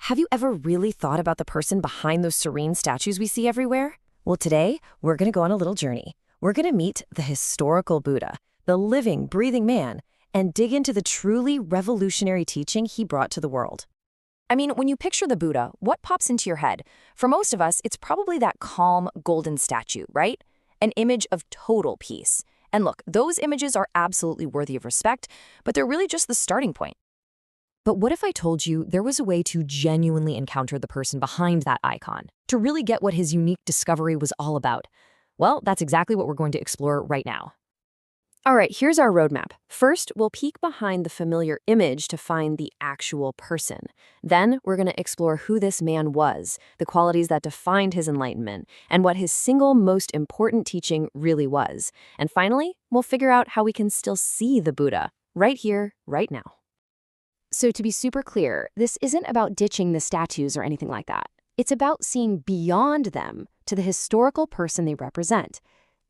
Have you ever really thought about the person behind those serene statues we see everywhere? Well, today, we're going to go on a little journey. We're going to meet the historical Buddha, the living, breathing man, and dig into the truly revolutionary teaching he brought to the world. I mean, when you picture the Buddha, what pops into your head? For most of us, it's probably that calm, golden statue, right? An image of total peace. And look, those images are absolutely worthy of respect, but they're really just the starting point. But what if I told you there was a way to genuinely encounter the person behind that icon, to really get what his unique discovery was all about? Well, that's exactly what we're going to explore right now. All right, here's our roadmap. First, we'll peek behind the familiar image to find the actual person. Then, we're going to explore who this man was, the qualities that defined his enlightenment, and what his single most important teaching really was. And finally, we'll figure out how we can still see the Buddha right here, right now. So to be super clear, this isn't about ditching the statues or anything like that. It's about seeing beyond them to the historical person they represent.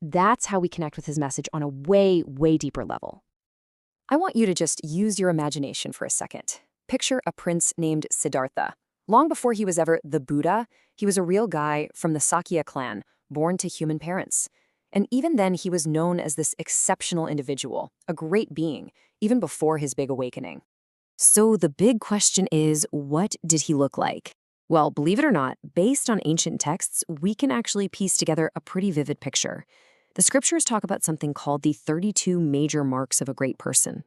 That's how we connect with his message on a way, way deeper level. I want you to just use your imagination for a second. Picture a prince named Siddhartha. Long before he was ever the Buddha, he was a real guy from the Sakya clan, born to human parents. And even then, he was known as this exceptional individual, a great being, even before his big awakening. So the big question is, what did he look like? Well, believe it or not, based on ancient texts, we can actually piece together a pretty vivid picture. The scriptures talk about something called the 32 major marks of a great person.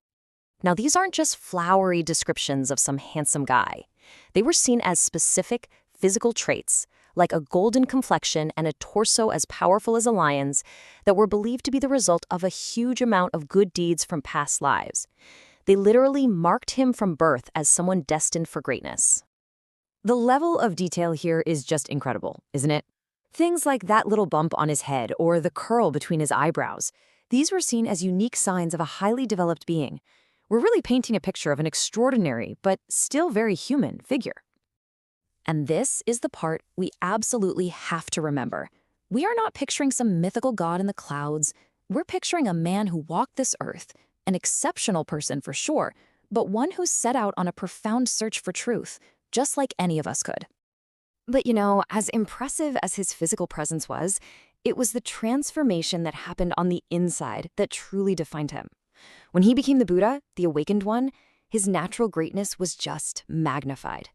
Now, these aren't just flowery descriptions of some handsome guy. They were seen as specific physical traits, like a golden complexion and a torso as powerful as a lion's, that were believed to be the result of a huge amount of good deeds from past lives. They literally marked him from birth as someone destined for greatness. The level of detail here is just incredible, isn't it? Things like that little bump on his head or the curl between his eyebrows, these were seen as unique signs of a highly developed being. We're really painting a picture of an extraordinary, but still very human figure. And this is the part we absolutely have to remember. We are not picturing some mythical god in the clouds. We're picturing a man who walked this earth, an exceptional person for sure, but one who set out on a profound search for truth, just like any of us could. But as impressive as his physical presence was, it was the transformation that happened on the inside that truly defined him. When he became the Buddha, the awakened one, his natural greatness was just magnified.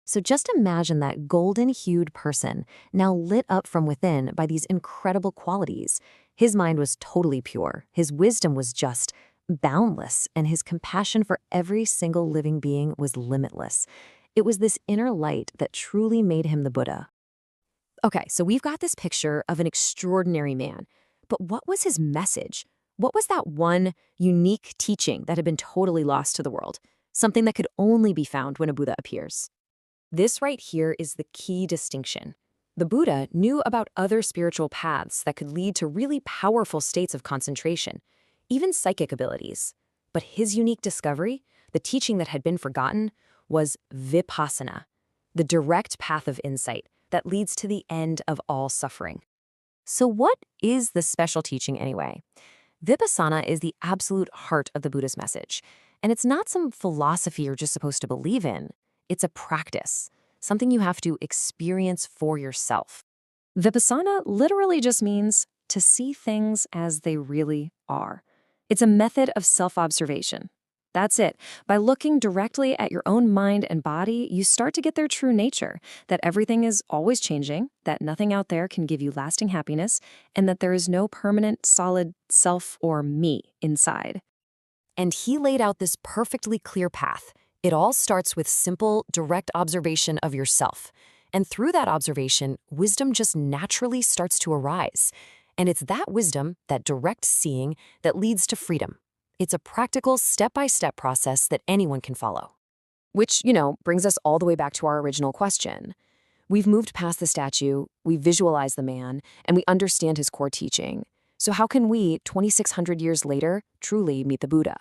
So just imagine that golden-hued person now lit up from within by these incredible qualities. His mind was totally pure, his wisdom was just boundless, and his compassion for every single living being was limitless. It was this inner light that truly made him the Buddha. Okay, so we've got this picture of an extraordinary man, but what was his message? What was that one unique teaching that had been totally lost to the world? Something that could only be found when a Buddha appears. This right here is the key distinction. The Buddha knew about other spiritual paths that could lead to really powerful states of concentration, even psychic abilities. But his unique discovery, the teaching that had been forgotten, was vipassana, the direct path of insight that leads to the end of all suffering. So what is this special teaching anyway? Vipassana is the absolute heart of the Buddha's message, and it's not some philosophy you're just supposed to believe in. It's a practice, something you have to experience for yourself. Vipassana literally just means to see things as they really are. It's a method of self-observation. That's it. By looking directly at your own mind and body, you start to get their true nature, that everything is always changing, that nothing out there can give you lasting happiness, and that there is no permanent, solid self or me inside. And he laid out this perfectly clear path. It all starts with simple, direct observation of yourself. And through that observation, wisdom just naturally starts to arise. And it's that wisdom, that direct seeing, that leads to freedom. It's a practical, step-by-step process that anyone can follow. Which, brings us all the way back to our original question. We've moved past the statue, we visualize the man, and we understand his core teaching. So how can we, 2,600 years later, truly meet the Buddha?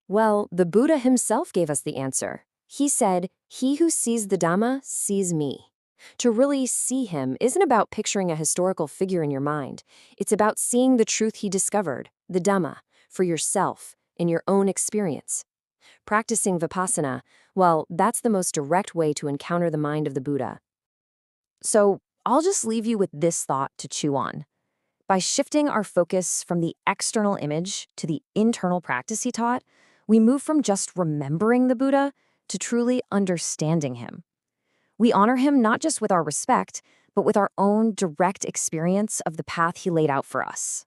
Well, the Buddha himself gave us the answer. He said, "He who sees the Dhamma sees me." To really see him isn't about picturing a historical figure in your mind. It's about seeing the truth he discovered, the Dhamma, for yourself, in your own experience. Practicing Vipassana, Well, that's the most direct way to encounter the mind of the Buddha. So, I'll just leave you with this thought to chew on. By shifting our focus from the external image to the internal practice he taught, we move from just remembering the Buddha to truly understanding him. We honor him not just with our respect, but with our own direct experience of the path he laid out for us.